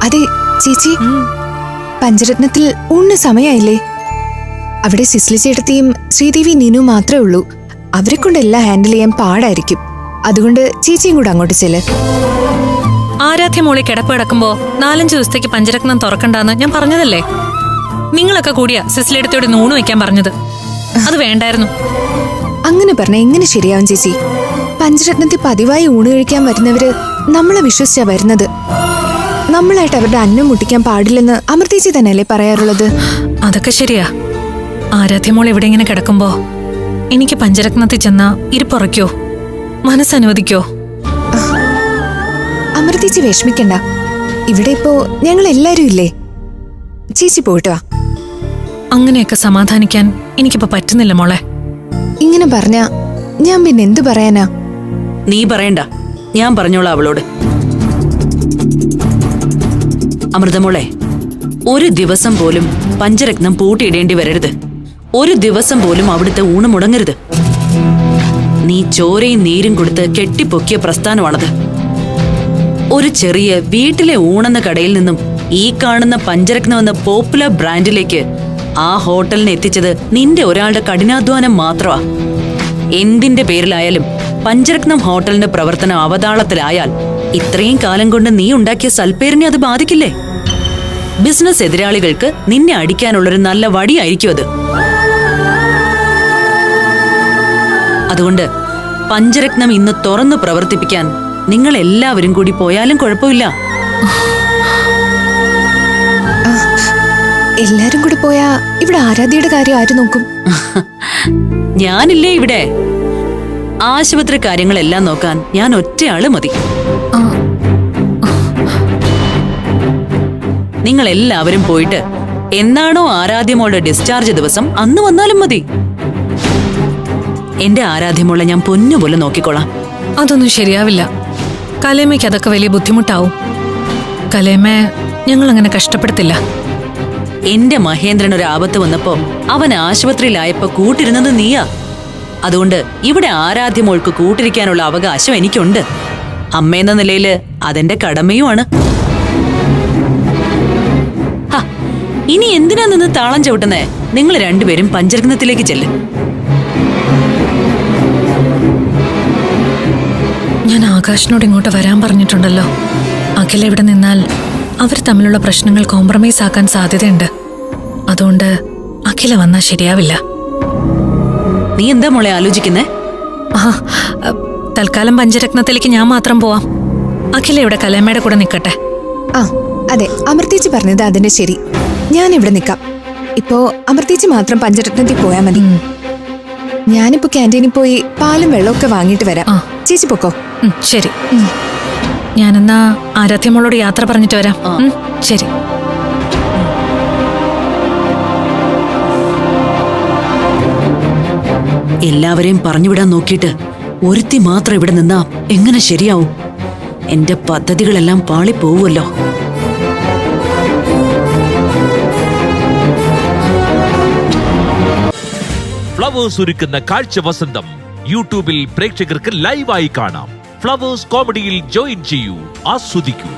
അതെ ചേച്ചി, പഞ്ചരത്നത്തിൽ ഊണ് സമയായില്ലേ? അവിടെ സിസ്ലി ചേട്ടത്തിയും ശ്രീദേവി നീനു മാത്രമേ ഉള്ളൂ. അവരെ കൊണ്ട് എല്ലാം ഹാൻഡിൽ ചെയ്യാൻ പാടായിരിക്കും. അതുകൊണ്ട് ചേച്ചിയും കൂടെ അങ്ങോട്ട് ചെല്ല്. ആരാധ്യ മോളി കിടപ്പ് കിടക്കുമ്പോ 4-5 ദിവസത്തേക്ക് പഞ്ചരത്നം തുറക്കണ്ടെന്ന് ഞാൻ പറഞ്ഞതല്ലേ? നിങ്ങളൊക്കെ കൂടിയാ സിസ്ലിയെടുത്തോട് നൂണ് വെക്കാൻ പറഞ്ഞത്. അത് വേണ്ടായിരുന്നു. അങ്ങനെ പറഞ്ഞ എങ്ങനെ ശരിയാവും ചേച്ചി? പഞ്ചരത്നത്തിൽ പതിവായി ഊണ് കഴിക്കാൻ വരുന്നവര് നമ്മളെ വിശ്വസിച്ചാ വരുന്നത്. നമ്മളായിട്ട് അവരുടെ അന്നം മുട്ടിക്കാൻ പാടില്ലെന്ന് അമൃതേച്ചി തന്നെയല്ലേ പറയാറുള്ളത്? അതൊക്കെ ശരിയാ. ആരാധ്യമോൾ ഇവിടെ ഇങ്ങനെ കിടക്കുമ്പോ എനിക്ക് പഞ്ചരത്നത്തിൽ ചെന്നാ ഇരിപ്പുറയ്ക്കോ, മനസ്സനുവദിക്കോ? അമൃതേച്ചി വിഷമിക്കണ്ട. ഇവിടെ ഇപ്പോ ഞങ്ങൾ എല്ലാരും ഇല്ലേ? ചേച്ചി പോയിട്ട് വാ. അങ്ങനെയൊക്കെ സമാധാനിക്കാൻ എനിക്കിപ്പോ പറ്റുന്നില്ല മോളെ. ഇങ്ങനെ പറഞ്ഞ ഞാൻ പിന്നെ എന്തു പറയാനാ? നീ പറയണ്ട, ഞാൻ പറഞ്ഞോളാം അവളോട്. അമൃതമോളെ, ഒരു ദിവസം പോലും പഞ്ചരത്നം പൂട്ടിയിടേണ്ടി വരരുത്. ഒരു ദിവസം പോലും അവിടുത്തെ ഊണ് മുടങ്ങരുത്. നീ ചോരയും നീരും കൊടുത്ത് കെട്ടിപ്പൊക്കിയ പ്രസ്ഥാനമാണത്. ഒരു ചെറിയ വീട്ടിലെ ഊണെന്ന കടയിൽ നിന്നും ഈ കാണുന്ന പഞ്ചരത്നം എന്ന പോപ്പുലർ ബ്രാൻഡിലേക്ക് ആ ഹോട്ടലിനെ എത്തിച്ചത് നിന്റെ ഒരാളുടെ കഠിനാധ്വാനം മാത്രമാ. എന്തിന്റെ പേരിലായാലും പഞ്ചരത്നം ഹോട്ടലിന്റെ പ്രവർത്തനം അവതാളത്തിലായാൽ ഇത്രയും കാലം കൊണ്ട് നീ ഉണ്ടാക്കിയ സൽപ്പേരിനെ അത് ബാധിക്കില്ലേ? ബിസിനസ് എതിരാളികൾക്ക് നിന്നെ അടിക്കാനുള്ളൊരു നല്ല വടിയായിരിക്കും അത്. അതുകൊണ്ട് പഞ്ചരത്നം ഇന്ന് തുറന്നു പ്രവർത്തിപ്പിക്കാൻ നിങ്ങൾ എല്ലാവരും കൂടി പോയാലും കുഴപ്പമില്ല. എല്ലാരും കൂടി പോയാ ഇവിടെ ആരാധ്യയുടെ കാര്യം ആര് നോക്കും? ഞാനില്ലേ ഇവിടെ. ആശുപത്രി കാര്യങ്ങളെല്ലാം നോക്കാൻ ഞാൻ ഒറ്റയാള് മതി. നിങ്ങൾ എല്ലാവരും പോയിട്ട് എന്നാണോ ആരാധ്യമോളുടെ ഡിസ്ചാർജ് ദിവസം അന്ന് വന്നാലും മതി. എന്റെ ആരാധ്യമോളെ ഞാൻ പൊന്നുപോലെ നോക്കിക്കോളാം. അതൊന്നും ശരിയാവില്ല. കലേമയ്ക്ക് അതൊക്കെ വലിയ ബുദ്ധിമുട്ടാവും. കലേമയെ ഞങ്ങൾ അങ്ങനെ കഷ്ടപ്പെടുത്തില്ല. എന്റെ മഹേന്ദ്രൻ ഒരു ആപത്ത് വന്നപ്പോ അവൻ ആശുപത്രിയിലായപ്പോ കൂട്ടിരുന്നത് നീയാ. അതുകൊണ്ട് ഇവിടെ ആരാധ്യമോൾക്ക് കൂട്ടിരിക്കാനുള്ള അവകാശം എനിക്കുണ്ട്. അമ്മയെന്ന നിലയില് അതെന്റെ കടമയുമാണ്. ഇനി എന്തിനാ നിന്ന് താളം ചവിട്ടുന്നേ? നിങ്ങൾ രണ്ടുപേരും പഞ്ചരത്നത്തിലേക്ക് ചെല്ല്. ഞാൻ ആകാശിനോട് ഇങ്ങോട്ട് വരാൻ പറഞ്ഞിട്ടുണ്ടല്ലോ. അഖില ഇവിടെ നിന്നാൽ അവർ തമ്മിലുള്ള പ്രശ്നങ്ങൾ കോംപ്രമൈസ് ആക്കാൻ സാധ്യതയുണ്ട്. അതുകൊണ്ട് അഖില വന്നാൽ ശരിയാവില്ല. നീ എന്താ മോളെ ആലോചിക്കുന്നേ? തൽക്കാലം പഞ്ചരത്നത്തിലേക്ക് ഞാൻ മാത്രം പോവാം. അഖില ഇവിടെ കലേമയുടെ കൂടെ നിൽക്കട്ടെ. അതെ, അമൃതേച്ചി പറഞ്ഞത് അതിന്റെ ശരി. ഞാൻ ഇവിടെ നിൽക്കാം. ഇപ്പോ അമൃതേച്ചി മാത്രം പഞ്ചരത്നത്തിൽ പോയാ മതി. ഞാനിപ്പോ ക്യാൻറ്റീനിൽ പോയി പാലും വെള്ളമൊക്കെ വാങ്ങിയിട്ട് വരാം. ചേച്ചി പൊക്കോ. ശരി, ഞാനെന്നാ ആരാധ്യമോളോട് യാത്ര പറഞ്ഞിട്ട് വരാം. ശരി. എല്ലാവരെയും പറഞ്ഞുവിടാൻ നോക്കിയിട്ട് ഒരുത്തി മാത്രം ഇവിടെ നിന്നാ എങ്ങനെ ശരിയാവും? എന്റെ പദ്ധതികളെല്ലാം പാളിപ്പോവുമല്ലോ. ഫ്ലവേഴ്സ് ഒരുക്കുന്ന കാഴ്ച വസന്തം യൂട്യൂബിൽ പ്രേക്ഷകർക്ക് ലൈവായി കാണാം. ഫ്ലവേഴ്സ് കോമഡിയിൽ ജോയിൻ ചെയ്യൂ, ആസ്വദിക്കൂ.